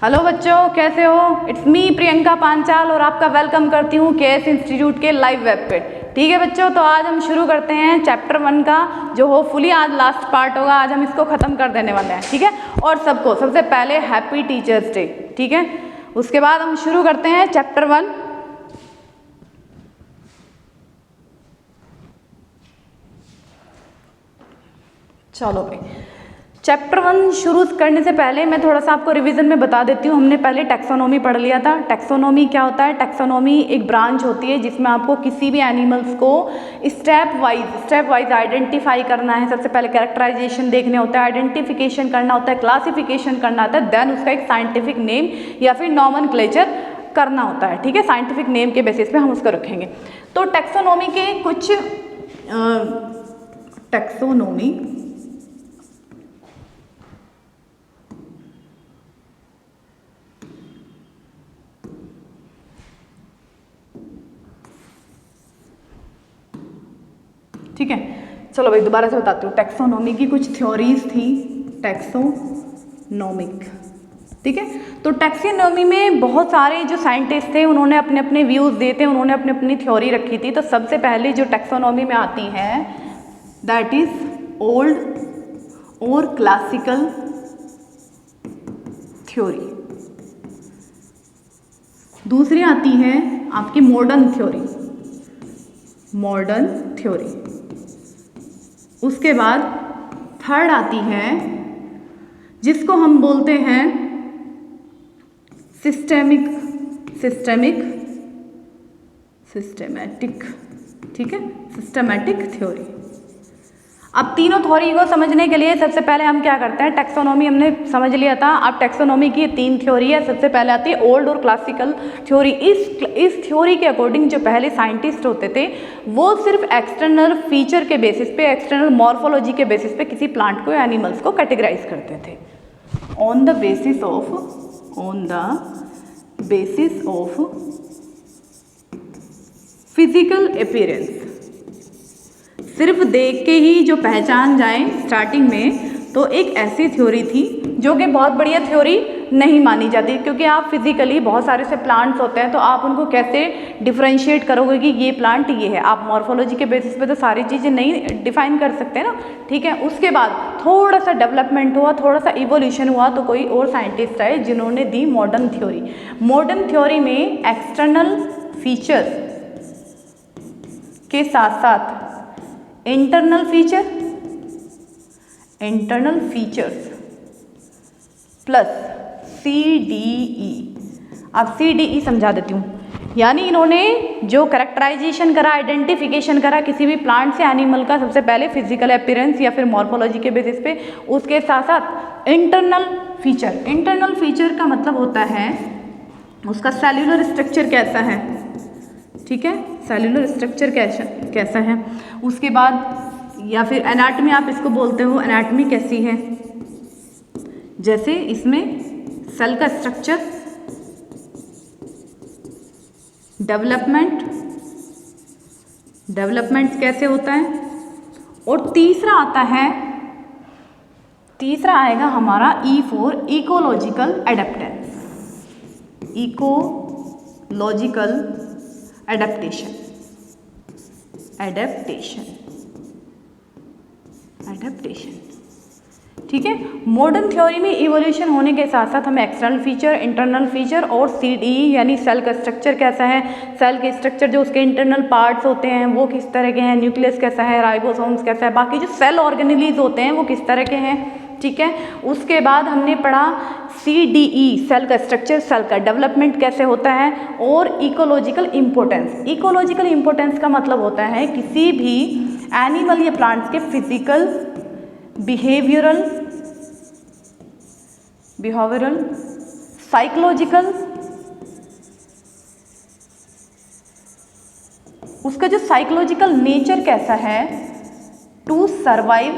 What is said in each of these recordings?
Hello बच्चों, कैसे हो? इट्स मी प्रियंका पांचाल और आपका वेलकम करती हूँ केएस इंस्टीट्यूट के लाइव वेब पे। ठीक है बच्चों, तो आज हम शुरू करते हैं चैप्टर 1 का, जो होपफुली आज लास्ट पार्ट होगा। आज हम इसको ख़त्म कर देने वाले हैं। ठीक है, और सबको सबसे पहले हैप्पी टीचर्स डे। ठीक है, उसके बाद हम शुरू करते हैं चैप्टर 1। चलो भाई, चैप्टर 1 शुरू करने से पहले मैं थोड़ा सा आपको रिवीजन में बता देती हूँ। हमने पहले टैक्सोनॉमी पढ़ लिया था। टैक्सोनॉमी क्या होता है? टैक्सोनॉमी एक ब्रांच होती है जिसमें आपको किसी भी एनिमल्स को स्टेप वाइज आइडेंटिफाई करना है। सबसे पहले कैरेक्टराइजेशन देखने होता है, आइडेंटिफिकेशन करना होता है, क्लासिफिकेशन करना होता है, देन उसका एक साइंटिफिक नेम या फिर नॉमेनक्लेचर करना होता है। ठीक है, साइंटिफिक नेम के बेसिस पे हम उसको रखेंगे। तो टैक्सोनॉमी के कुछ टैक्सोनॉमी ठीक है, चलो भाई दोबारा से बताती हूँ। टैक्सोनॉमी की कुछ थ्योरीज थी, टैक्सोनॉमिक। ठीक है, तो टैक्सोनॉमी में बहुत सारे जो साइंटिस्ट थे उन्होंने अपने अपने व्यूज़ दिए थे, उन्होंने अपनी अपनी थ्योरी रखी थी। तो सबसे पहले जो टैक्सोनॉमी में आती है दैट इज ओल्ड और क्लासिकल थ्योरी। दूसरी आती है आपकी मॉडर्न थ्योरी। उसके बाद थर्ड आती है जिसको हम बोलते हैं सिस्टेमैटिक। ठीक है, सिस्टेमैटिक थ्योरी। अब तीनों थ्योरी को समझने के लिए सबसे पहले हम क्या करते हैं, टैक्सोनॉमी हमने समझ लिया था। अब टैक्सोनॉमी की 3 थ्योरी है। सबसे पहले आती है ओल्ड और क्लासिकल थ्योरी। इस थ्योरी के अकॉर्डिंग जो पहले साइंटिस्ट होते थे वो सिर्फ एक्सटर्नल फीचर के बेसिस पे, एक्सटर्नल मॉर्फोलॉजी के बेसिस पे किसी प्लांट को या एनिमल्स को कैटेगराइज करते थे on the basis of physical appearance. सिर्फ देख के ही जो पहचान जाए स्टार्टिंग में, तो एक ऐसी थ्योरी थी जो कि बहुत बढ़िया थ्योरी नहीं मानी जाती, क्योंकि आप फिजिकली बहुत सारे से प्लांट्स होते हैं तो आप उनको कैसे डिफरेंशिएट करोगे कि ये प्लांट ये है। आप मॉर्फोलॉजी के बेसिस पे तो सारी चीज़ें नहीं डिफाइन कर सकते ना। ठीक है, उसके बाद थोड़ा सा डेवलपमेंट हुआ, थोड़ा सा इवोल्यूशन हुआ, तो कोई और साइंटिस्ट आए जिन्होंने दी मॉडर्न थ्योरी। मॉडर्न थ्योरी में एक्सटर्नल फीचर के साथ साथ इंटरनल फीचर्स प्लस CDE। अब CDE समझा देती हूँ। यानी इन्होंने जो कैरेक्टराइजेशन करा, आइडेंटिफिकेशन करा किसी भी प्लांट से एनिमल का, सबसे पहले फिजिकल अपीयरेंस या फिर मॉर्फोलॉजी के बेसिस पे, उसके साथ साथ इंटरनल फीचर का मतलब होता है उसका सेल्यूलर स्ट्रक्चर कैसा है। ठीक है, सेल्यूलर स्ट्रक्चर कैसा है। उसके बाद या फिर एनाटॉमी, आप इसको बोलते हो, एनाटॉमी कैसी है। जैसे इसमें सेल का स्ट्रक्चर, डेवलपमेंट कैसे होता है। और तीसरा आएगा हमारा E फॉर इकोलॉजिकल एडेप्टेशन। ठीक है, मॉडर्न थ्योरी में इवोल्यूशन होने के साथ साथ हमें एक्सटर्नल फीचर, इंटरनल फीचर और CDE यानी सेल का स्ट्रक्चर कैसा है, सेल के स्ट्रक्चर जो उसके इंटरनल पार्ट्स होते हैं वो किस तरह के हैं, न्यूक्लियस कैसा है, राइबोसोम्स कैसा है, बाकी जो सेल ऑर्गेनेलीज होते हैं वो किस तरह के हैं। ठीक है, उसके बाद हमने पढ़ा CDE, सेल का स्ट्रक्चर, सेल का डेवलपमेंट कैसे होता है, और इकोलॉजिकल इम्पोर्टेंस का मतलब होता है किसी भी एनिमल या प्लांट्स के फिजिकल, बिहेवियरल, साइकोलॉजिकल, उसका जो साइकोलॉजिकल नेचर कैसा है to survive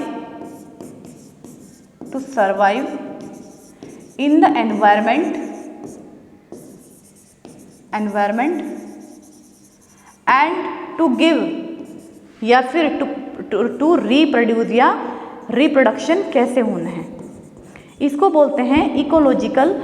in the environment and to give या फिर टू रिप्रोड्यूस या रिप्रोडक्शन कैसे होना है। इसको बोलते हैं इकोलॉजिकल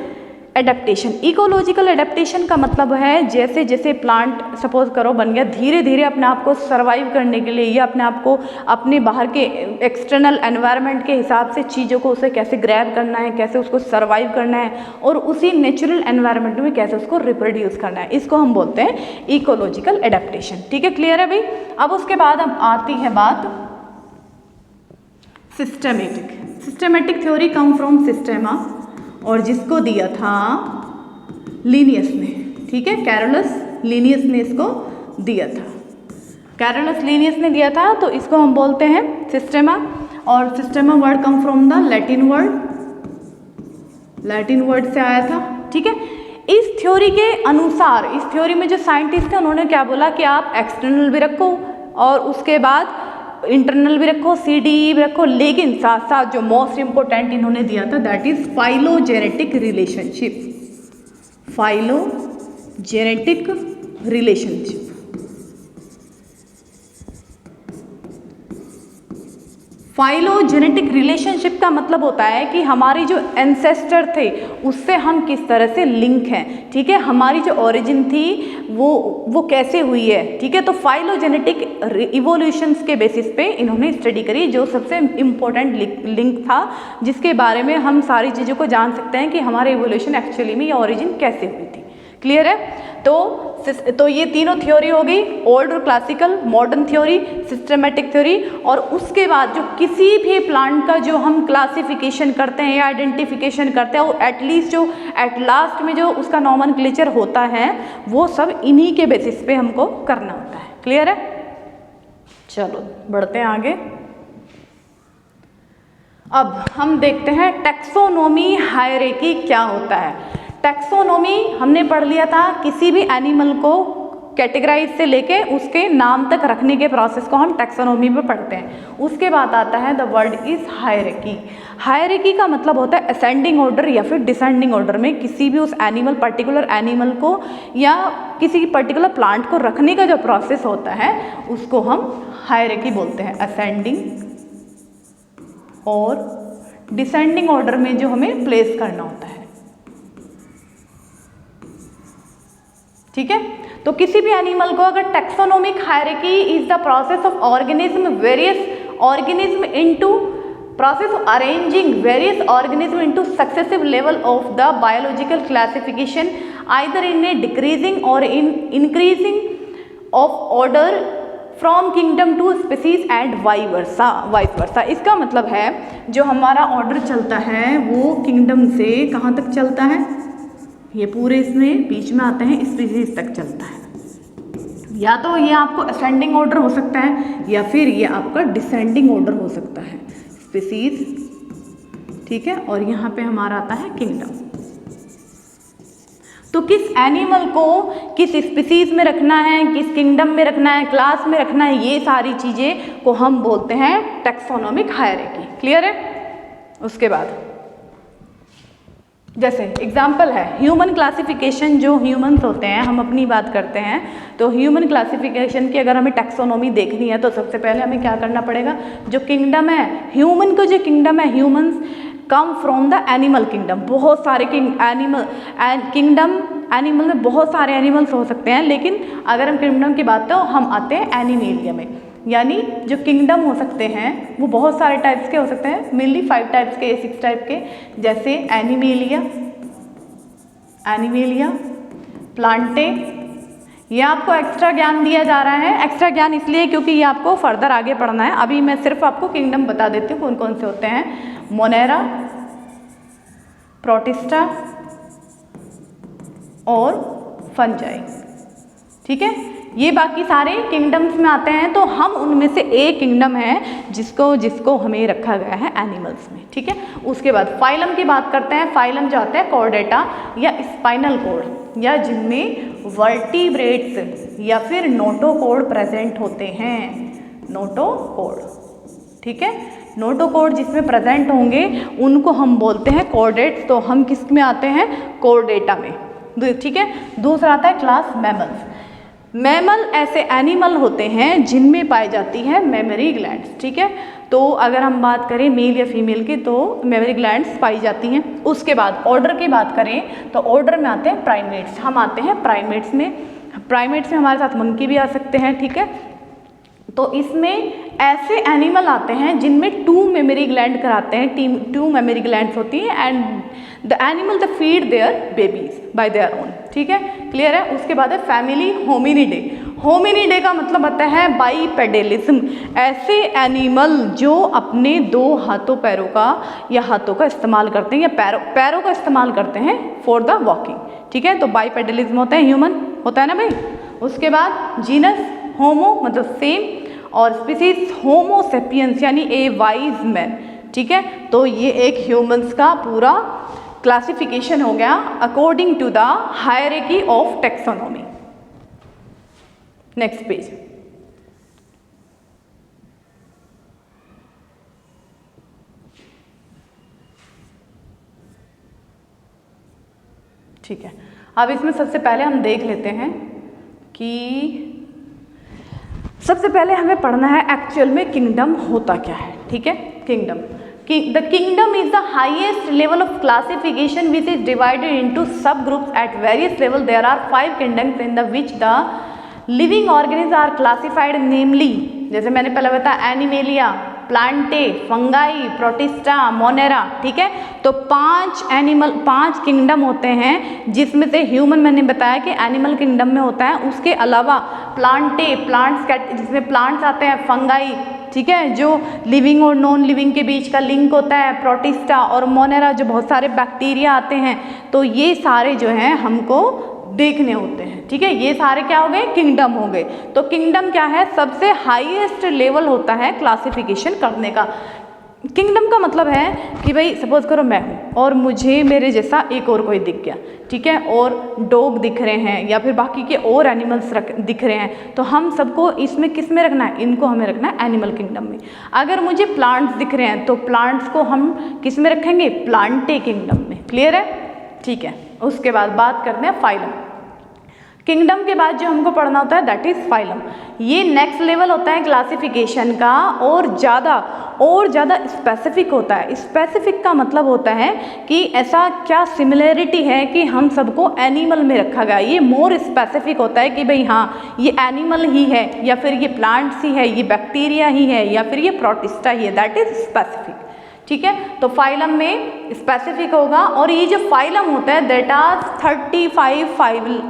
एडेप्टेशन। इकोलॉजिकल एडेप्टेशन का मतलब है जैसे जैसे प्लांट सपोज करो बन गया, धीरे धीरे अपने आप को सर्वाइव करने के लिए या अपने आप को अपने बाहर के एक्सटर्नल एनवायरनमेंट के हिसाब से चीज़ों को उसे कैसे ग्रैब करना है, कैसे उसको सर्वाइव करना है और उसी नेचुरल एनवायरनमेंट में कैसे उसको रिप्रोड्यूस करना है, इसको हम बोलते हैं इकोलॉजिकल एडेप्टेशन। ठीक है, क्लियर है भाई। अब उसके बाद अब आती है बात systematic. Systematic theory come from systema और जिसको दिया था लीनियस ने। ठीक है, कैरोलस लीनियस ने इसको दिया था, कैरोलस लीनियस ने दिया था, तो इसको हम बोलते हैं सिस्टेमा। और systema word come from the Latin word से आया था। ठीक है, इस थ्योरी के अनुसार, इस थ्योरी में जो साइंटिस्ट थे उन्होंने क्या बोला कि आप एक्सटर्नल भी रखो और उसके बाद इंटरनल भी रखो, CDE भी रखो, लेकिन साथ साथ जो मोस्ट इम्पोर्टेंट इन्होंने दिया था that is phylogenetic relationship. Phylogenetic relationship. Phylogenetic relationship का मतलब होता है कि हमारी जो एंसेस्टर थे उससे हम किस तरह से लिंक हैं। ठीक है, हमारी जो ओरिजिन थी वो कैसे हुई है। ठीक है, तो फाइलोजेनेटिक इवोल्यूशंस के बेसिस पे इन्होंने स्टडी करी, जो सबसे इम्पोर्टेंट लिंक था जिसके बारे में हम सारी चीज़ों को जान सकते हैं कि हमारे इवोल्यूशन एक्चुअली में या ओरिजिन कैसे हुई थी। क्लियर है। तो ये तीनों थ्योरी हो गई, ओल्ड और classical, modern theory, systematic theory. और उसके बाद जो किसी भी प्लांट का जो हम क्लासिफिकेशन करते हैं या आइडेंटिफिकेशन करते हैं, वो एटलीस्ट जो एट लास्ट में जो उसका नॉमेनक्लेचर होता है वो सब इन्हीं के बेसिस पे हमको करना होता है। क्लियर है। चलो बढ़ते हैं आगे। अब हम देखते हैं टैक्सोनॉमी हायरार्की क्या होता है। टैक्सोनॉमी हमने पढ़ लिया था, किसी भी एनिमल को कैटेगराइज से लेके उसके नाम तक रखने के प्रोसेस को हम टैक्सोनॉमी में पढ़ते हैं। उसके बाद आता है the word is hierarchy. Hierarchy का मतलब होता है असेंडिंग ऑर्डर या फिर डिसेंडिंग ऑर्डर में किसी भी उस एनिमल, पर्टिकुलर एनिमल को या किसी पर्टिकुलर प्लांट को रखने का जो प्रोसेस होता है उसको हम हायरार्की बोलते हैं। असेंडिंग और डिसेंडिंग ऑर्डर में जो हमें प्लेस करना होता है। ठीक है, तो किसी भी एनिमल को अगर taxonomic hierarchy is the process of organism various organism into process of arranging various organism into successive level of the biological classification either in a decreasing और in increasing of order from kingdom to species and vice versa. इसका मतलब है जो हमारा order चलता है वो kingdom से कहाँ तक चलता है, ये पूरे इसमें बीच में आते हैं स्पीसीज तक चलता है। या तो ये आपको असेंडिंग ऑर्डर हो सकता है या फिर ये आपका डिसेंडिंग ऑर्डर हो सकता है, स्पीसीज। ठीक है, और यहाँ पे हमारा आता है किंगडम। तो किस एनिमल को किस स्पीसीज में रखना है, किस किंगडम में रखना है, क्लास में रखना है, ये सारी चीज़ें को हम बोलते हैं टैक्सोनॉमिक हायरार्की। क्लियर है। उसके बाद जैसे एग्जाम्पल है ह्यूमन क्लासिफिकेशन, जो ह्यूमंस होते हैं, हम अपनी बात करते हैं तो ह्यूमन क्लासिफिकेशन की अगर हमें टैक्सोनॉमी देखनी है तो सबसे पहले हमें क्या करना पड़ेगा, जो किंगडम है ह्यूमन को, जो किंगडम है humans come from the animal kingdom. बहुत सारे एनिमल में बहुत सारे एनिमल्स हो सकते हैं, लेकिन अगर हम किंगडम की बात तो हम आते हैं एनिमेलिया में। यानी जो किंगडम हो सकते हैं वो बहुत सारे टाइप्स के हो सकते हैं, मेनली 5 टाइप्स के, 6 टाइप के, जैसे एनिमेलिया, प्लांटे। ये आपको एक्स्ट्रा ज्ञान दिया जा रहा है। एक्स्ट्रा ज्ञान इसलिए क्योंकि ये आपको फर्दर आगे पढ़ना है। अभी मैं सिर्फ आपको किंगडम बता देती हूँ कौन कौन से होते हैं। मोनेरा, प्रोटिस्टा और फंजाई। ठीक है, ये बाकी सारे किंगडम्स में आते हैं, तो हम उनमें से एक किंगडम है जिसको हमें रखा गया है एनिमल्स में। ठीक है, उसके बाद फाइलम की बात करते हैं। फाइलम जो आता है कॉर्डेटा या स्पाइनल कॉर्ड, या जिनमें वर्टिब्रेट्स या फिर नोटोकॉर्ड प्रेजेंट होते हैं। नोटोकॉर्ड। ठीक है, नोटोकॉर्ड जिसमें प्रेजेंट होंगे उनको हम बोलते हैं कॉर्डेट्स। तो हम किस में आते हैं, कॉर्डेटा में। ठीक है, दूसरा आता है क्लास मैमल्स। मैमल ऐसे एनिमल होते हैं जिनमें पाई जाती है मेमरी ग्लैंड्स। ठीक है, तो अगर हम बात करें मेल या फीमेल की तो मेमोरी ग्लैंड्स पाई जाती हैं। उसके बाद ऑर्डर की बात करें तो ऑर्डर में आते हैं प्राइमेट्स, हम आते हैं प्राइमेट्स में। प्राइमेट्स में हमारे साथ मंकी भी आ सकते हैं, ठीक है। तो इसमें ऐसे एनिमल आते हैं जिनमें 2 मेमोरी ग्लैंड कराते हैं, 2 मेमोरी ग्लैंड्स होती हैं and the animal the feed there babies bye their own, ठीक है, क्लियर है। उसके बाद है फैमिली होमिनिडे। होमिनिडे का मतलब आता है बाईपेडलिज्म, ऐसे एनिमल जो अपने 2 हाथों पैरों का या हाथों का इस्तेमाल करते हैं या पैरों का इस्तेमाल करते हैं फॉर द वॉकिंग, ठीक है। तो बाईपेडलिज्म होता है, ह्यूमन होता है ना भाई। उसके बाद जीनस होमो मतलब सेम, और स्पीसीज होमो सेपियंस यानी ए वाइज मैन, ठीक है। तो ये एक ह्यूमंस का पूरा क्लासिफिकेशन हो गया according to the hierarchy of taxonomy. Next page. ठीक है, अब इसमें सबसे पहले हम देख लेते हैं कि सबसे पहले हमें पढ़ना है एक्चुअल में किंगडम होता क्या है, ठीक है। Kingdom, the kingdom is the highest level of classification which is divided into sub groups at various level. There are 5 kingdoms in the which the living organism are classified namely, जैसे मैंने पहले बताया Animalia, Plantae, Fungi, Protista, Monera, ठीक है। तो 5 kingdom होते हैं जिसमें से ह्यूमन मैंने बताया कि एनिमल किंगडम में होता है। उसके अलावा प्लांटे, प्लांट्स जिसमें प्लांट्स आते हैं, फंगाई, ठीक है, जो लिविंग और नॉन लिविंग के बीच का लिंक होता है, प्रोटिस्टा, और मोनेरा जो बहुत सारे बैक्टीरिया आते हैं। तो ये सारे जो हैं हमको देखने होते हैं, ठीक है। ये सारे क्या हो गए, किंगडम हो गए। तो किंगडम क्या है, सबसे हाईएस्ट लेवल होता है क्लासिफिकेशन करने का। किंगडम का मतलब है कि भाई सपोज करो मैं हूँ और मुझे मेरे जैसा एक और कोई दिख गया, ठीक है, और डॉग दिख रहे हैं या फिर बाकी के और एनिमल्स दिख रहे हैं, तो हम सबको इसमें किस में रखना है, इनको हमें रखना है एनिमल किंगडम में। अगर मुझे प्लांट्स दिख रहे हैं तो प्लांट्स को हम किस में रखेंगे, प्लांटे किंगडम में, क्लियर है, ठीक है। उसके बाद बात करते हैं फाइलम। किंगडम के बाद जो हमको पढ़ना होता है दैट इज फाइलम। ये नेक्स्ट लेवल होता है क्लासिफिकेशन का और ज़्यादा स्पेसिफिक होता है। स्पेसिफिक का मतलब होता है कि ऐसा क्या सिमिलरिटी है कि हम सबको एनिमल में रखा गया। ये मोर स्पेसिफिक होता है कि भाई हाँ ये एनिमल ही है या फिर ये प्लांट्स ही है, ये बैक्टीरिया ही है या फिर ये प्रोटिस्टा ही है, दैट इज स्पेसिफिक, ठीक है। तो फाइलम में स्पेसिफिक होगा। और ये जो फाइलम होता है दैट आर 35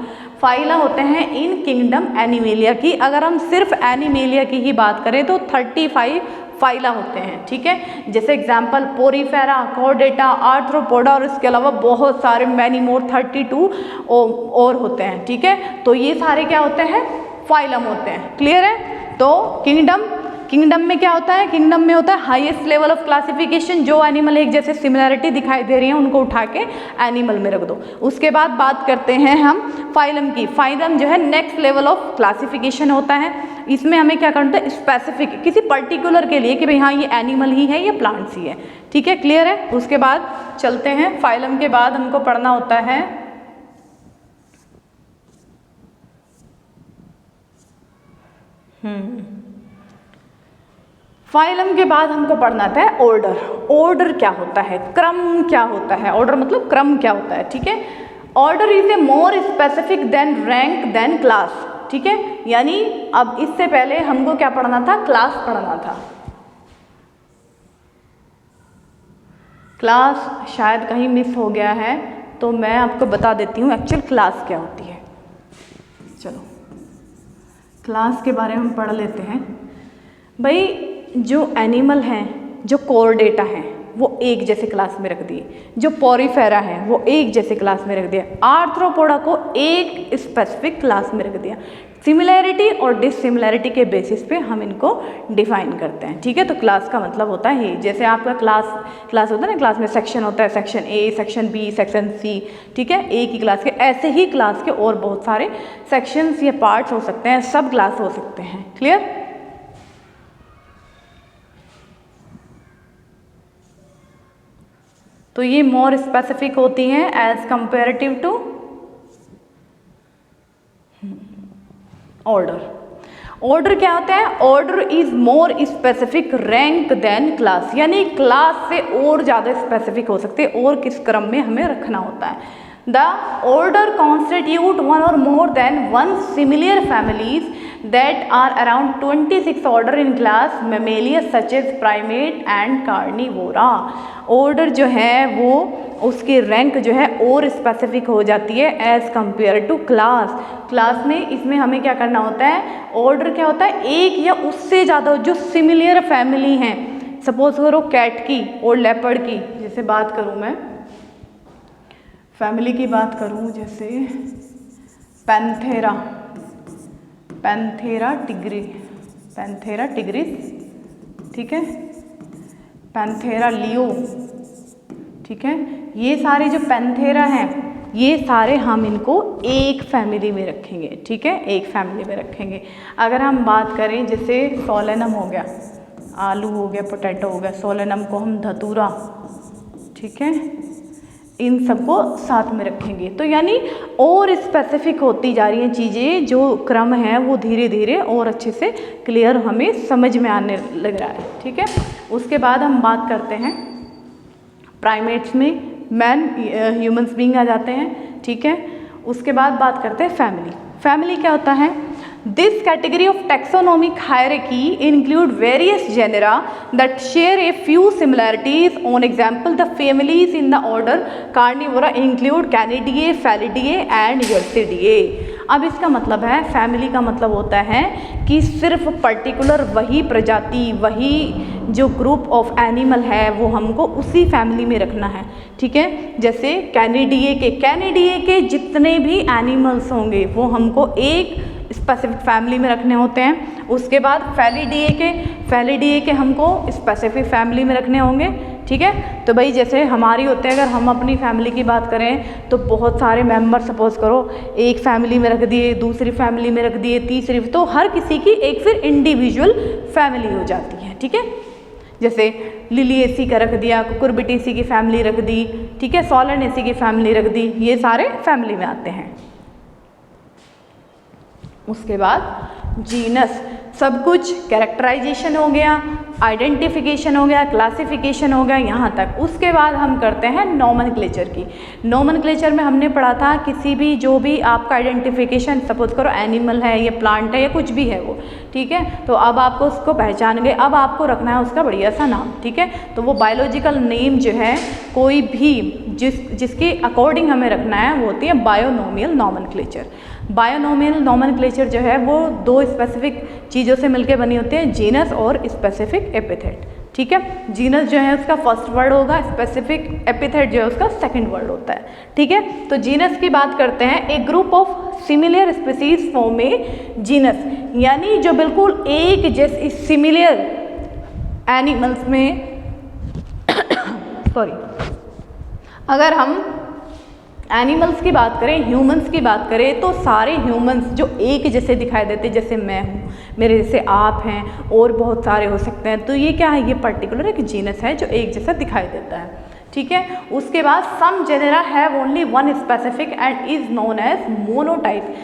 फाइला होते हैं इन किंगडम एनिमेलिया की। अगर हम सिर्फ एनिमेलिया की ही बात करें तो 35 फाइला होते हैं, ठीक है। जैसे एग्जाम्पल पोरीफेरा, कॉर्डेटा, आर्थ्रोपोडा और इसके अलावा बहुत सारे मैनी मोर 32 और होते हैं, ठीक है। तो ये सारे क्या होते हैं, फाइलम होते हैं, क्लियर है। तो किंगडम में क्या होता है, किंगडम में होता है हाईएस्ट लेवल ऑफ क्लासिफिकेशन। जो एनिमल एक जैसे सिमिलरिटी दिखाई दे रही है उनको उठा के एनिमल में रख दो। उसके बाद बात करते हैं हम फाइलम की। फाइलम जो है नेक्स्ट लेवल ऑफ क्लासिफिकेशन होता है। इसमें हमें क्या करना है, स्पेसिफिक किसी पर्टिकुलर के लिए कि भाई हाँ ये एनिमल ही है, ये प्लांट्स ही है, ठीक है, क्लियर है। उसके बाद चलते हैं, फाइलम के बाद हमको पढ़ना होता है फाइलम के बाद हमको पढ़ना था ऑर्डर। ऑर्डर क्या होता है, क्रम क्या होता है, ऑर्डर मतलब क्रम क्या होता है, ठीक है। Order is a more specific than rank than class, ठीक है। यानी अब इससे पहले हमको क्या पढ़ना था, क्लास पढ़ना था। क्लास शायद कहीं मिस हो गया है तो मैं आपको बता देती हूँ एक्चुअल क्लास क्या होती है। चलो क्लास के बारे में हम पढ़ लेते हैं। भाई जो एनिमल हैं, जो कॉर्डेटा हैं वो एक जैसे क्लास में रख दिए, जो पोरीफेरा है वो एक जैसे क्लास में रख दिया, आर्थ्रोपोडा को एक स्पेसिफिक क्लास में रख दिया। सिमिलैरिटी और डिसिमिलैरिटी के बेसिस पे हम इनको डिफाइन करते हैं, ठीक है। तो क्लास का मतलब होता है ये, जैसे आपका क्लास होता है ना, क्लास में सेक्शन होता है, section A, section B, section C, ठीक है, एक ही क्लास के। ऐसे ही क्लास के और बहुत सारे सेक्शंस या पार्ट्स हो सकते हैं, सब क्लास हो सकते हैं, क्लियर। तो ये मोर स्पेसिफिक होती हैं as comparative to order. Order क्या होता है? Order is more specific rank than class, यानी क्लास से और ज़्यादा स्पेसिफिक हो सकते हैं और किस क्रम में हमें रखना होता है। द ऑर्डर कॉन्स्टिट्यूट वन और more than one similar families that are around 26 order in class mammalians such as primate and carnivora। Order जो है वो उसकी रैंक जो है और स्पेसिफिक हो जाती है as compare to class. Class में इसमें हमें क्या करना होता है? ऑर्डर क्या होता है? एक या उससे ज़्यादा जो सिमिलर फैमिली हैं, सपोज करो कैट की और लेपर्ड की, जैसे बात करूँ मैं फैमिली की बात करूँ, जैसे पैंथेरा टिग्रिस, ठीक है, पैंथेरा लियो, ठीक है, ये सारे जो पैंथेरा हैं ये सारे हम इनको एक फैमिली में रखेंगे, ठीक है, एक फैमिली में रखेंगे। अगर हम बात करें जैसे सोलेनम हो गया, आलू हो गया, पोटैटो हो गया, सोलेनम को हम धतूरा, ठीक है, इन सबको साथ में रखेंगे। तो यानी और स्पेसिफिक होती जा रही हैं चीज़ें, जो क्रम है वो धीरे धीरे और अच्छे से क्लियर हमें समझ में आने लग रहा है, ठीक है। उसके बाद हम बात करते हैं प्राइमेट्स में मैन ह्यूमंस बीइंग आ जाते हैं, ठीक है। उसके बाद बात करते हैं फैमिली क्या होता है? This category of taxonomic hierarchy include various genera that share a few similarities. On example, the families in the order Carnivora include Canidae, Felidae and Yersidae। अब इसका मतलब है, फैमिली का मतलब होता है कि सिर्फ पर्टिकुलर वही प्रजाति, वही जो ग्रुप ऑफ एनिमल है वो हमको उसी फैमिली में रखना है, ठीक है। जैसे कैनिडिए के जितने भी एनिमल्स होंगे वो हमको एक स्पेसिफिक फैमिली में रखने होते हैं। उसके बाद फैलिडिए के हमको स्पेसिफिक फैमिली में रखने होंगे, ठीक है। तो भाई जैसे हमारी होते हैं, अगर हम अपनी फैमिली की बात करें तो बहुत सारे मेंबर सपोज करो एक फैमिली में रख दिए, दूसरी फैमिली में रख दिए, तीसरी, तो हर किसी की एक फिर इंडिविजुअल फैमिली हो जाती है, ठीक है। जैसे लिलिएसी का रख दिया, कुकुरबिटेसी की फैमिली रख दी, ठीक है, सोलेनेसी की फैमिली रख दी, ये सारे फैमिली में आते हैं। उसके बाद जीनस, सब कुछ कैरेक्टराइजेशन हो गया, आइडेंटिफिकेशन हो गया, क्लासिफिकेशन हो गया यहाँ तक। उसके बाद हम करते हैं नोमेनक्लेचर की। नोमेनक्लेचर में हमने पढ़ा था किसी भी जो भी आपका आइडेंटिफिकेशन, सपोज करो एनिमल है या प्लांट है या कुछ भी है वो, ठीक है, तो अब आपको उसको पहचान गए, अब आपको रखना है उसका बढ़िया सा नाम, ठीक है। तो वो बायोलॉजिकल नेम जो है कोई भी जिसके अकॉर्डिंग हमें रखना है वो होती है बायोनोमियल नोमेनक्लेचर। बायोनोमियल नोमेनक्लेचर जो है वो दो स्पेसिफिक चीज़ों से मिलकर बनी होती है, जीनस और स्पेसिफिक एपिथेट, ठीक है। जीनस जो है उसका फर्स्ट वर्ड होगा, स्पेसिफिक एपिथेट जो है उसका सेकंड वर्ड होता है, ठीक है। तो जीनस की बात करते हैं, एक group of similar species form में जीनस, यानी जो बिल्कुल एक जैसे सिमिलर एनिमल्स में सॉरी, अगर हम एनिमल्स की बात करें, ह्यूमंस की बात करें, तो सारे ह्यूमंस जो एक जैसे दिखाई देते हैं, जैसे मैं हूँ, मेरे जैसे आप हैं, और बहुत सारे हो सकते हैं, तो ये क्या है? ये पर्टिकुलर एक जीनस है जो एक जैसा दिखाई देता है, ठीक है। उसके बाद some genera have only one specific and is known as monotype.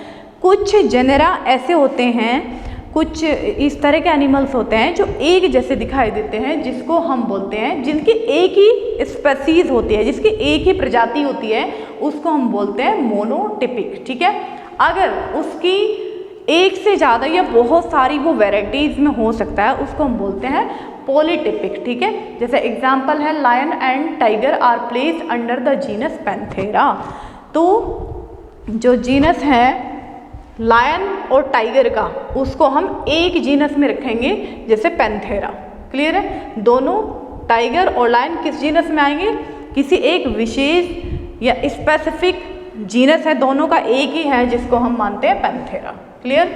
कुछ जेनेरा ऐसे होते हैं, कुछ इस तरह के एनिमल्स होते हैं जो एक जैसे दिखाई देते हैं, जिसको हम बोलते हैं, जिनकी एक ही स्पेसीज होती है, जिसकी एक ही प्रजाति होती है, उसको हम बोलते हैं मोनोटिपिक, ठीक है। अगर उसकी एक से ज़्यादा या बहुत सारी वो वेराइटीज़ में हो सकता है, उसको हम बोलते हैं पॉलीटिपिक, ठीक है। जैसे एग्जाम्पल है lion and tiger are placed under the genus Panthera. तो जो जीनस है लायन और टाइगर का, उसको हम एक जीनस में रखेंगे, जैसे पैंथेरा, क्लियर है। दोनों टाइगर और लायन किस जीनस में आएंगे? किसी एक विशेष या स्पेसिफिक जीनस है, दोनों का एक ही है, जिसको हम मानते हैं पैंथेरा, क्लियर।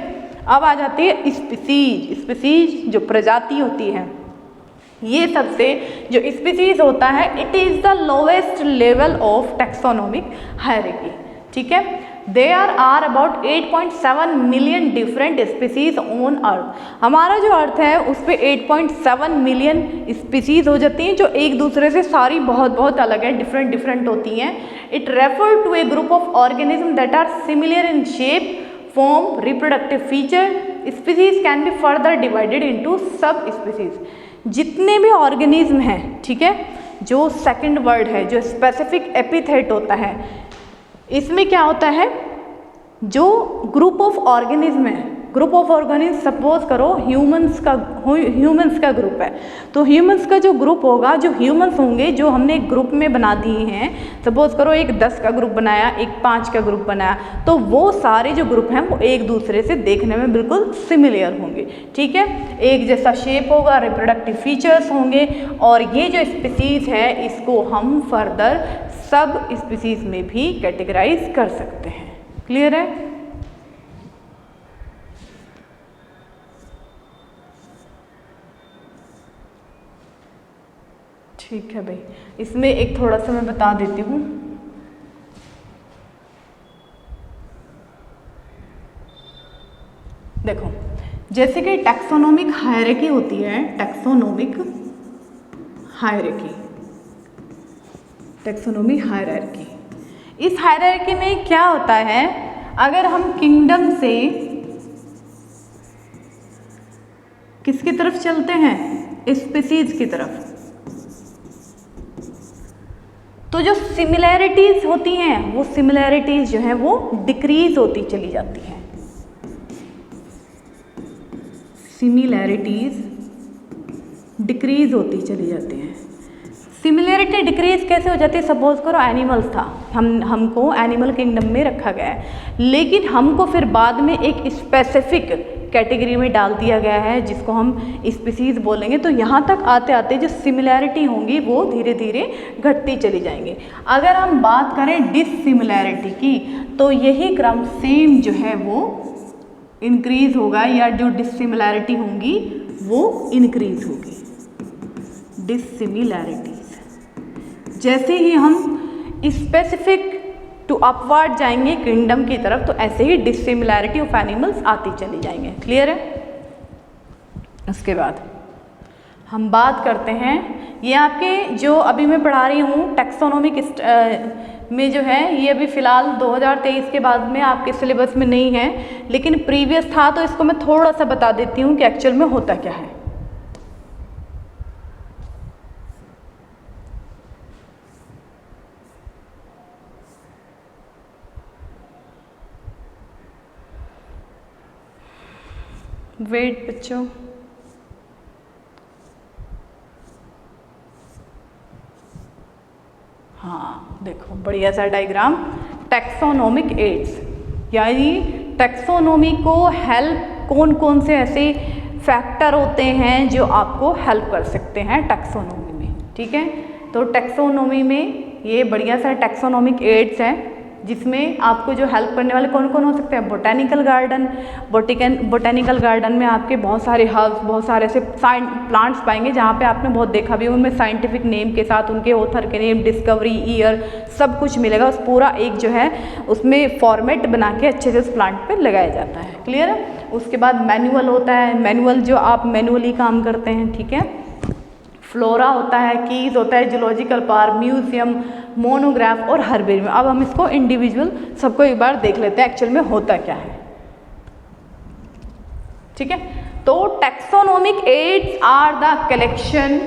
अब आ जाती है स्पीसीज जो प्रजाति होती है, ये सबसे जो स्पीसीज होता है, it is the lowest level of taxonomic hierarchy, ठीक है। There are about 8.7 million different species on earth. हमारा जो अर्थ है उस पर 8.7 मिलियन स्पीसीज हो जाती हैं, जो एक दूसरे से सारी बहुत बहुत अलग है, डिफरेंट होती हैं। It refer to a group of organism that are similar in shape, form, reproductive feature, species can be further divided into sub species. जितने भी ऑर्गेनिज्म हैं, ठीक है, जो सेकंड वर्ड है, जो स्पेसिफिक एपिथेट होता है, इसमें क्या होता है, जो ग्रुप ऑफ ऑर्गेनिज्म है, ग्रुप ऑफ ऑर्गेनिज्म सपोज करो ह्यूमंस का ग्रुप है, तो ह्यूमंस का जो ग्रुप होगा, जो ह्यूमंस होंगे जो हमने एक ग्रुप में बना दिए हैं, सपोज करो एक 10 का ग्रुप बनाया, एक 5 का ग्रुप बनाया, तो वो सारे जो ग्रुप हैं वो एक दूसरे से देखने में बिल्कुल सिमिलर होंगे, ठीक है, एक जैसा शेप होगा, रिप्रोडक्टिव फीचर्स होंगे, और ये जो स्पीसीज है इसको हम फर्दर सब स्पीसीज में भी कैटेगराइज कर सकते हैं। क्लियर है? ठीक है भाई, इसमें एक थोड़ा सा मैं बता देती हूँ। देखो, जैसे कि टैक्सोनोमिक हायरार्की होती है, टैक्सोनोमिक हायरार्की, टैक्सोनोमी हायरार्की, इस हायरार्की में क्या होता है, अगर हम किंगडम से किसकी तरफ चलते हैं, स्पीसीज की तरफ, तो जो सिमिलैरिटीज होती हैं वो सिमिलैरिटीज जो हैं वो डिक्रीज होती चली जाती हैं। सिमिलैरिटीज डिक्रीज होती चली जाती हैं। सिमिलैरिटी डिक्रीज कैसे हो जाती है, सपोज करो एनिमल्स था, हमको एनिमल किंगडम में रखा गया है, लेकिन हमको फिर बाद में एक स्पेसिफिक कैटेगरी में डाल दिया गया है जिसको हम स्पीसीज बोलेंगे, तो यहाँ तक आते आते जो सिमिलैरिटी होंगी वो धीरे धीरे घटती चली जाएंगी। अगर हम बात करें डिससिमिलैरिटी की, तो यही क्रम सेम जो है वो इंक्रीज होगा, या जो डिससिमिलैरिटी होंगी वो इंक्रीज होगी। डिससिमिलैरिटीज, जैसे ही हम स्पेसिफिक टू अपवर्ड जाएंगे किंगडम की तरफ, तो ऐसे ही डिससिमिलैरिटी ऑफ एनिमल्स आती चली जाएंगे। क्लियर है? उसके बाद हम बात करते हैं, ये आपके जो अभी मैं पढ़ा रही हूँ टैक्सोनोमिक में जो है, ये अभी फ़िलहाल 2023 के बाद में आपके सिलेबस में नहीं है, लेकिन प्रीवियस था, तो इसको मैं थोड़ा सा बता देती हूँ कि एक्चुअल में होता क्या है। वेट बच्चों, हाँ देखो बढ़िया सा डायग्राम, टैक्सोनोमिक एड्स, यानी टैक्सोनोमी को हेल्प कौन कौन से ऐसे फैक्टर होते हैं जो आपको हेल्प कर सकते हैं टैक्सोनोमी में, ठीक है। तो टैक्सोनोमी में ये बढ़िया सा टैक्सोनोमिक एड्स हैं, जिसमें आपको जो हेल्प करने वाले कौन कौन हो सकते हैं, बोटेनिकल गार्डन, बोटेनिकल गार्डन में आपके बहुत सारे हर्ब्स, बहुत सारे ऐसे प्लांट्स पाएंगे जहाँ पे आपने बहुत देखा भी, उनमें साइंटिफिक नेम के साथ उनके ऑथर के नेम, डिस्कवरी ईयर, सब कुछ मिलेगा, उस पूरा एक जो है उसमें फॉर्मेट बना के अच्छे से उस प्लांट पे लगाया जाता है। क्लियर है? उसके बाद मैनुअल होता है, मैनुअल जो आप मैनुअली काम करते हैं, ठीक है। फ्लोरा होता है, कीज होता है, जूलॉजिकल पार्क, म्यूजियम, मोनोग्राफ और हर्बेरियम। अब हम इसको इंडिविजुअल सबको एक बार देख लेते हैं एक्चुअल में होता क्या है, ठीक है। तो taxonomic aids are the collection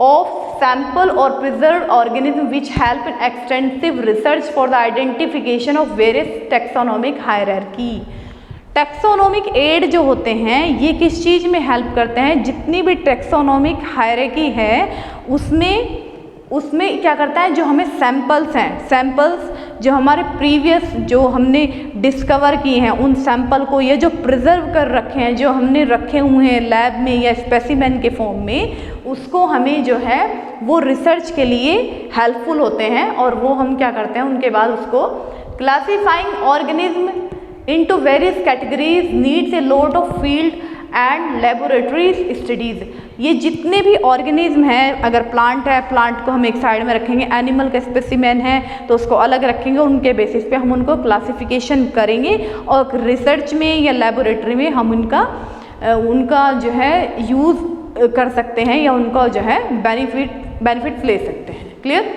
of sample और preserved organism which help in extensive research for the identification of various taxonomic hierarchy. Taxonomic aid जो होते हैं ये किस चीज़ में हेल्प करते हैं, जितनी भी टैक्सोनोमिक हायरार्की है उसमें क्या करता है, जो हमें सैंपल्स हैं, सैंपल्स जो हमारे प्रीवियस जो हमने डिस्कवर किए हैं उन सैंपल को, ये जो प्रिजर्व कर रखे हैं, जो हमने रखे हुए हैं लैब में या स्पेसिमेन के फॉर्म में, उसको हमें जो है वो रिसर्च के लिए हेल्पफुल होते हैं। और वो हम क्या करते हैं, उनके बाद उसको classifying organism into various categories needs a lot of field and laboratories studies। ये जितने भी ऑर्गेनिज्म हैं, अगर प्लांट है, प्लांट को हम एक साइड में रखेंगे, एनिमल का स्पेसिमेन है तो उसको अलग रखेंगे, उनके बेसिस पे हम उनको क्लासिफिकेशन करेंगे और रिसर्च में या लेबोरेटरी में हम उनका जो है यूज़ कर सकते हैं या उनका जो है बेनिफिट्स ले सकते हैं। क्लियर?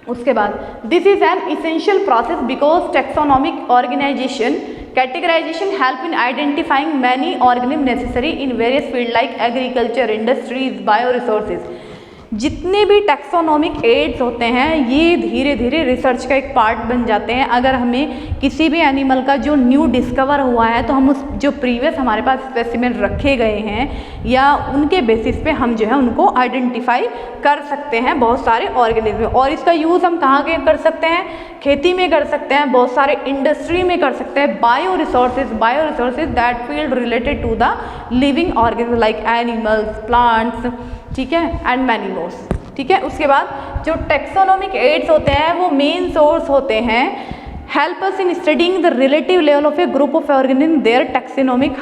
उसके बाद this is an essential process because taxonomic organization categorization help in identifying many organism necessary in various field like agriculture, industries, bio resources. जितने भी टैक्सोनॉमिक एड्स होते हैं ये धीरे धीरे रिसर्च का एक पार्ट बन जाते हैं। अगर हमें किसी भी एनिमल का जो न्यू डिस्कवर हुआ है तो हम उस जो प्रीवियस हमारे पास स्पेसिमेन रखे गए हैं या उनके बेसिस पे हम जो है उनको आइडेंटिफाई कर सकते हैं बहुत सारे ऑर्गेनिज्म। और इसका यूज़ हम कहाँ के कर सकते हैं, खेती में कर सकते हैं, बहुत सारे इंडस्ट्री में कर सकते हैं। Bio resources that field related to the living organism like animals, plants, ठीक है, एंड मैनी मोर्स, ठीक है। उसके बाद जो टैक्सोनॉमिक एड्स होते हैं वो मेन सोर्स होते हैं help us in studying the relative level of a group of organism, their taxonomic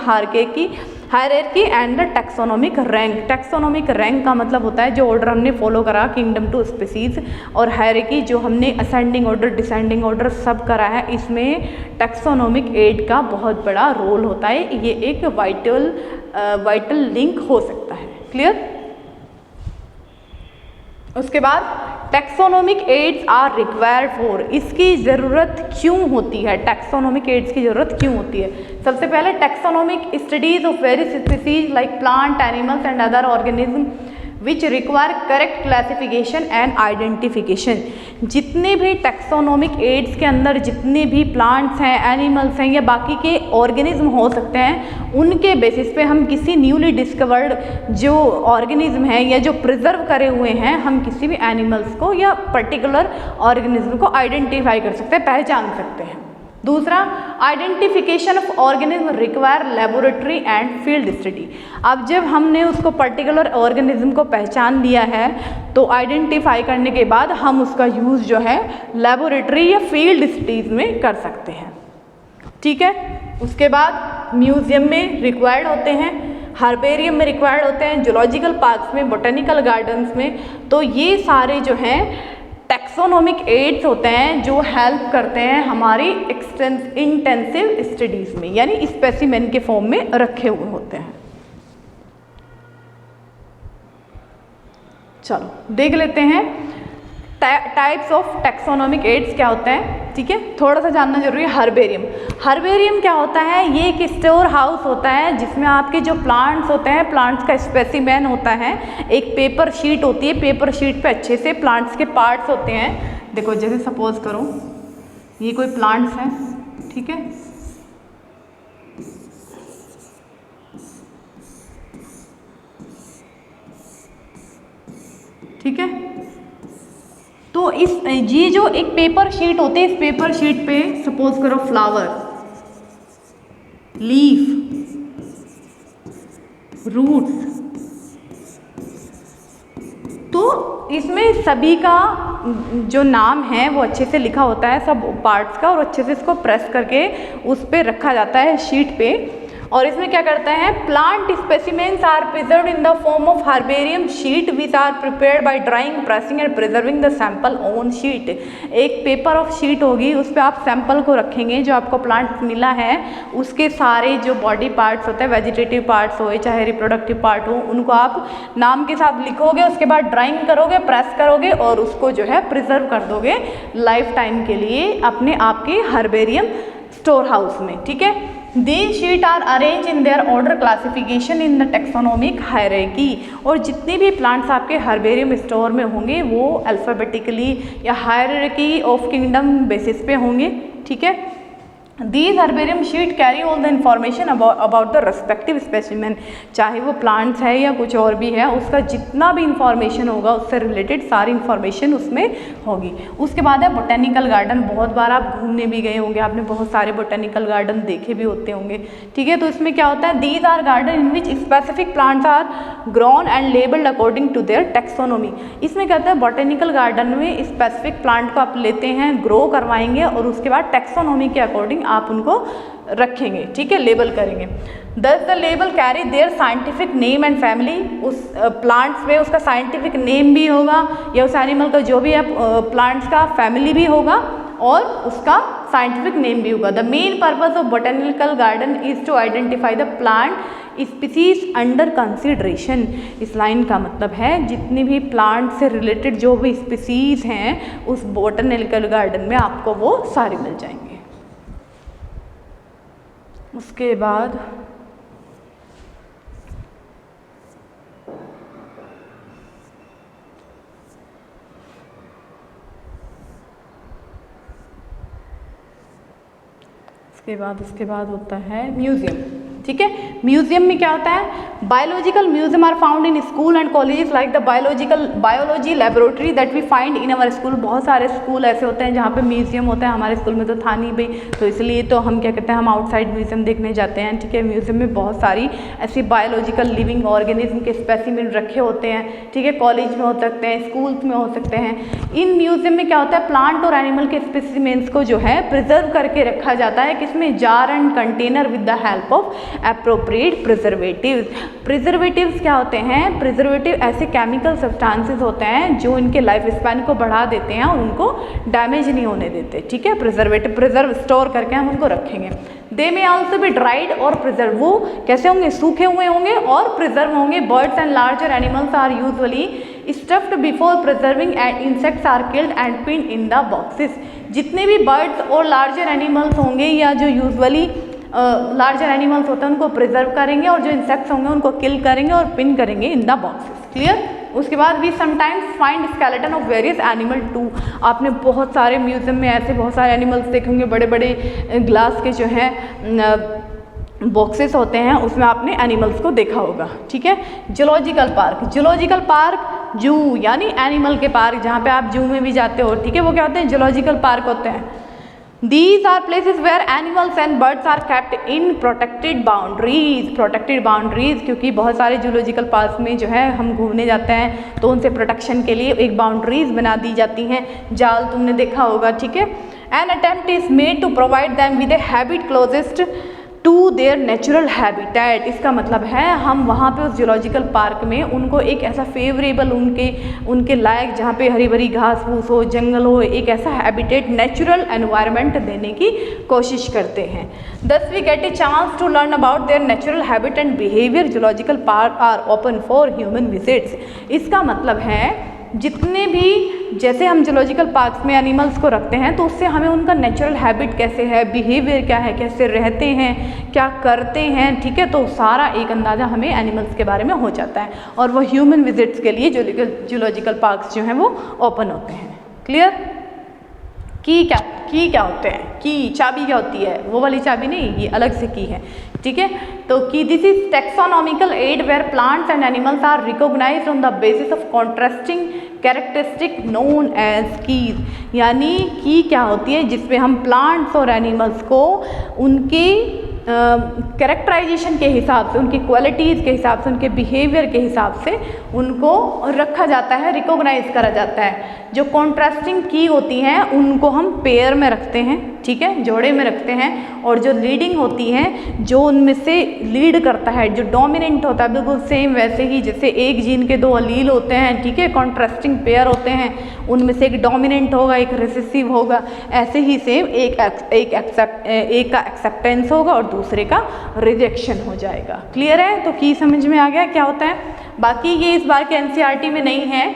hierarchy and the taxonomic rank. Taxonomic rank का मतलब होता है जो ऑर्डर हमने फॉलो करा किंगडम टू स्पीसीज, और हायरार्की जो हमने असेंडिंग ऑर्डर, डिसेंडिंग ऑर्डर सब करा है, इसमें टैक्सोनॉमिक एड का बहुत बड़ा रोल होता है। ये एक वाइटल लिंक हो सकता है। क्लियर। उसके बाद taxonomic aids are required for, इसकी ज़रूरत क्यों होती है, टैक्सोनॉमिक एड्स की ज़रूरत क्यों होती है। सबसे पहले taxonomic studies of various species like plant, animals and other organism which require correct classification and identification. जितने भी टैक्सोनॉमिक एड्स के अंदर जितने भी प्लांट्स हैं, एनिमल्स हैं या बाकी के ऑर्गेनिज्म हो सकते हैं, उनके बेसिस पे हम किसी न्यूली डिस्कवर्ड जो ऑर्गेनिज्म है या जो प्रिजर्व करे हुए हैं, हम किसी भी एनिमल्स को या पर्टिकुलर ऑर्गेनिज्म को आइडेंटिफाई कर सकते हैं, पहचान सकते हैं। दूसरा, identification of organism require laboratory and field study. अब जब हमने उसको पर्टिकुलर ऑर्गेनिज्म को पहचान लिया है तो आइडेंटिफाई करने के बाद हम उसका यूज़ जो है लेबोरेटरी या फील्ड स्टडीज में कर सकते हैं, ठीक है। उसके बाद म्यूजियम में रिक्वायर्ड होते हैं, हर्बेरियम में रिक्वायर्ड होते हैं, जूलॉजिकल पार्क्स में, बोटेनिकल गार्डन्स में। तो ये सारे जो हैं टैक्सोनॉमिक एड्स होते हैं जो हेल्प करते हैं हमारी इंटेंसिव स्टडीज़ में, यानी स्पेसिमेन के फॉर्म में रखे हुए होते हैं। चलो देख लेते हैं टाइप्स ऑफ टैक्सोनॉमिक एड्स क्या होते हैं, ठीक है। थोड़ा सा जानना जरूरी है। हर्बेरियम क्या होता है, ये एक स्टोर हाउस होता है जिसमें आपके जो प्लांट्स होते हैं, प्लांट्स का स्पेसिमेन होता है, एक पेपर शीट होती है, पेपर शीट पे अच्छे से प्लांट्स के पार्ट्स होते हैं। देखो जैसे सपोज करो ये कोई प्लांट्स हैं, ठीक है, ठीक है। तो ये जो एक पेपर शीट होती है, इस पेपर शीट पे सपोज करो फ्लावर, लीफ, रूट्स, तो इसमें सभी का जो नाम है वो अच्छे से लिखा होता है, सब पार्ट्स का, और अच्छे से इसको प्रेस करके उस पर रखा जाता है शीट पे। और इसमें क्या करते हैं, plant specimens are preserved in the form of herbarium sheet which are prepared by drying, pressing and preserving the sample on sheet. एक पेपर ऑफ शीट होगी, उस पर आप सैंपल को रखेंगे, जो आपको प्लांट मिला है उसके सारे जो बॉडी पार्ट्स होते हैं, वेजिटेटिव पार्ट्स हो चाहे रिप्रोडक्टिव पार्ट हो, उनको आप नाम के साथ लिखोगे, उसके बाद ड्राइंग करोगे, प्रेस करोगे और उसको जो है प्रिजर्व कर दोगे लाइफ टाइम के लिए अपने आपके हर्बेरियम स्टोर हाउस में, ठीक है। These sheet are arranged in their order classification in the taxonomic hierarchy। और जितने भी प्लांट्स आपके हर्बेरियम स्टोर में होंगे वो अल्फ़ाबेटिकली या हायरार्की ऑफ किंगडम बेसिस पे होंगे, ठीक है। These herbarium sheet carry all the information about the respective specimen। चाहे वो प्लांट्स है या कुछ और भी है, उसका जितना भी इंफॉर्मेशन होगा उससे रिलेटेड सारी इंफॉर्मेशन उसमें होगी। उसके बाद है बोटेनिकल गार्डन। बहुत बार आप घूमने भी गए होंगे, आपने बहुत सारे बोटेनिकल गार्डन देखे भी होते होंगे, ठीक है। तो इसमें क्या होता है, these are garden in which specific plants are grown and labelled according to their taxonomy. इसमें कहता है बोटेनिकल गार्डन में स्पेसिफिक प्लांट को आप लेते हैं, ग्रो करवाएंगे और उसके बाद टैक्सोनॉमी के अकॉर्डिंग आप उनको रखेंगे, ठीक है, लेबल करेंगे। दस the label carry their scientific name and family. उस प्लांट्स में उसका साइंटिफिक नेम भी होगा या उस एनिमल का जो भी है प्लांट्स का फैमिली भी होगा और उसका साइंटिफिक नेम भी होगा। The main purpose of botanical garden is to identify the plant species under consideration. इस लाइन का मतलब है जितनी भी प्लांट से रिलेटेड जो भी स्पीसीज हैं उस बोटेनिकल गार्डन में आपको वो सारी मिल जाएंगे। उसके बाद उसके बाद होता है म्यूजियम। ठीक है, म्यूजियम में क्या होता है? Biological museum are found in school and colleges like the biology laboratory that we find in our school. बहुत सारे स्कूल ऐसे होते हैं जहाँ पे म्यूजियम होता है। हमारे स्कूल में तो था नहीं भाई, तो इसलिए तो हम क्या कहते हैं, हम आउटसाइड म्यूजियम देखने जाते हैं। ठीक है, म्यूजियम में बहुत सारी ऐसी बायोलॉजिकल लिविंग ऑर्गेनिज्म के स्पेसिमेन रखे होते हैं। ठीक है, कॉलेज में हो सकते हैं, स्कूल्स में हो सकते हैं। इन म्यूजियम में क्या होता है, प्लांट और एनिमल के स्पेसिमेंस को जो है प्रिजर्व करके रखा जाता है। किसमें? Jar and container with the help of appropriate preservatives. Preservatives क्या होते हैं? प्रिजर्वेटिव ऐसे केमिकल सब्सटेंसेस होते हैं जो इनके लाइफ स्पैन को बढ़ा देते हैं और उनको डैमेज नहीं होने देते। ठीक है, प्रिजर्वेटिव प्रिजर्व स्टोर करके हम उनको रखेंगे। They may also be dried और प्रिजर्व। वो कैसे होंगे? सूखे हुए होंगे और प्रिजर्व होंगे। Birds and larger animals are usually stuffed before preserving and insects are killed and pinned in the boxes. जितने भी बर्ड्स और लार्जर एनिमल्स होंगे या जो यूजुअली लार्जर एनिमल्स होते हैं उनको प्रिजर्व करेंगे और जो इंसेक्ट्स होंगे उनको किल करेंगे और पिन करेंगे इन द बॉक्सेस। क्लियर? उसके बाद we sometimes find skeleton of various animal too. आपने बहुत सारे म्यूजियम में ऐसे बहुत सारे एनिमल्स देखे होंगे, बड़े बड़े ग्लास के जो हैं बॉक्सेस होते हैं, उसमें आपने एनिमल्स को देखा होगा। ठीक है, जूलॉजिकल पार्क। जूलॉजिकल पार्क जू यानी एनिमल के पार्क, जहाँ पे आप जू में भी जाते हो। ठीक है, वो क्या होते हैं? जूलॉजिकल पार्क होते हैं। These are places where animals and birds are kept in protected boundaries. Protected boundaries क्योंकि बहुत सारे जूलॉजिकल पार्क में जो है हम घूमने जाते हैं तो उनसे प्रोटेक्शन के लिए एक बाउंड्रीज बना दी जाती हैं। जाल तुमने देखा होगा। ठीक है, An attempt is made to provide them with a habitat closest to their natural habitat. इसका मतलब है हम वहाँ पे उस जूलॉजिकल पार्क में उनको एक ऐसा फेवरेबल उनके लायक जहाँ पे हरी भरी घास फूस हो, जंगल हो, एक ऐसा हैबिटेट नेचुरल एनवायरनमेंट देने की कोशिश करते हैं। Thus we get a chance to learn about their natural habit and behaviour. Zoological park are open for human visits. इसका मतलब है जितने भी जैसे हम जूलॉजिकल पार्क्स में एनिमल्स को रखते हैं तो उससे हमें उनका नेचुरल हैबिट कैसे है, बिहेवियर क्या है, कैसे रहते हैं, क्या करते हैं। ठीक है, तो सारा एक अंदाज़ा हमें एनिमल्स के बारे में हो जाता है और वो ह्यूमन विजिट्स के लिए जूलॉजिकल पार्क्स जो हैं वो ओपन होते हैं। क्लियर? की क्या होते हैं? की चाबी क्या होती है? वो वाली चाबी नहीं, ये अलग से की है। ठीक है, तो की this is taxonomical aid where plants and animals are recognised on the basis of contrasting characteristic known as keys. यानी की क्या होती है? जिसमें हम प्लांट्स और एनिमल्स को उनके कैरेक्टराइजेशन के हिसाब से, उनकी क्वालिटीज़ के हिसाब से, उनके बिहेवियर के हिसाब से उनको रखा जाता है, रिकॉग्नाइज करा जाता है। जो कॉन्ट्रास्टिंग की होती हैं उनको हम पेयर में रखते हैं। ठीक है, जोड़े में रखते हैं। और जो लीडिंग होती हैं, जो उनमें से लीड करता है, जो डोमिनेंट होता है, बिल्कुल सेम वैसे ही जैसे एक जीन के दो अलील होते हैं। ठीक है, कॉन्ट्रास्टिंग पेयर होते हैं, उनमें से एक डोमिनेंट होगा, एक रिसेसिव होगा। ऐसे ही सेम एक का एक्सेप्टेंस होगा और दूसरे का रिजेक्शन हो जाएगा। क्लियर है? तो की समझ में आ गया क्या होता है? बाकी ये इस बार के एनसीईआरटी में नहीं है,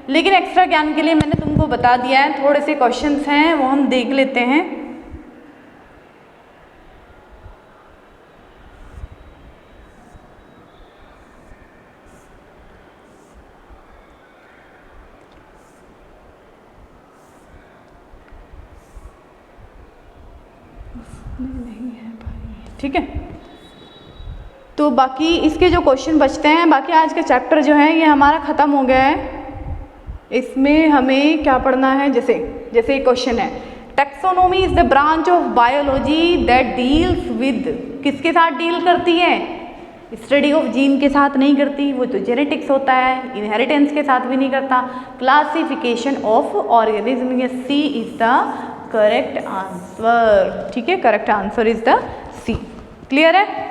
लेकिन एक्स्ट्रा ज्ञान के लिए मैंने तुमको बता दिया है। थोड़े से क्वेश्चंस हैं वो हम देख लेते हैं। नहीं है भाई। ठीक है, तो बाकी इसके जो क्वेश्चन बचते हैं, बाकी आज का चैप्टर जो है ये हमारा ख़त्म हो गया है। इसमें हमें क्या पढ़ना है? जैसे एक क्वेश्चन है, taxonomy is the branch of biology that deals with. किसके साथ डील करती है? स्टडी ऑफ जीन के साथ नहीं करती, वो तो जेनेटिक्स होता है। इनहेरिटेंस के साथ भी नहीं करता। Classification of organism, C is the correct answer. ठीक है, correct answer is the C. Clear है?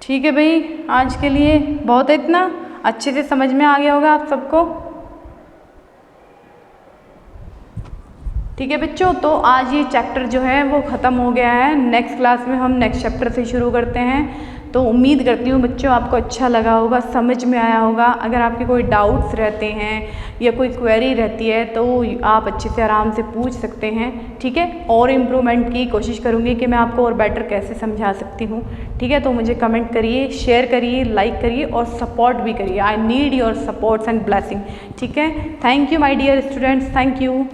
ठीक है भाई, आज के लिए बहुत है इतना। अच्छे से समझ में आ गया होगा आप सबको। ठीक है बच्चों, तो आज ये चैप्टर जो है वो ख़त्म हो गया है। नेक्स्ट क्लास में हम नेक्स्ट चैप्टर से शुरू करते हैं। तो उम्मीद करती हूँ बच्चों आपको अच्छा लगा होगा, समझ में आया होगा। अगर आपके कोई डाउट्स रहते हैं या कोई क्वेरी रहती है तो आप अच्छे से आराम से पूछ सकते हैं, ठीक है। और इम्प्रूवमेंट की कोशिश करूँगी कि मैं आपको और बेटर कैसे समझा सकती हूँ, ठीक है। तो मुझे कमेंट करिए, शेयर करिए, लाइक करिए और सपोर्ट भी करिए। I need your supports and blessing, ठीक है। Thank you my dear students, thank you.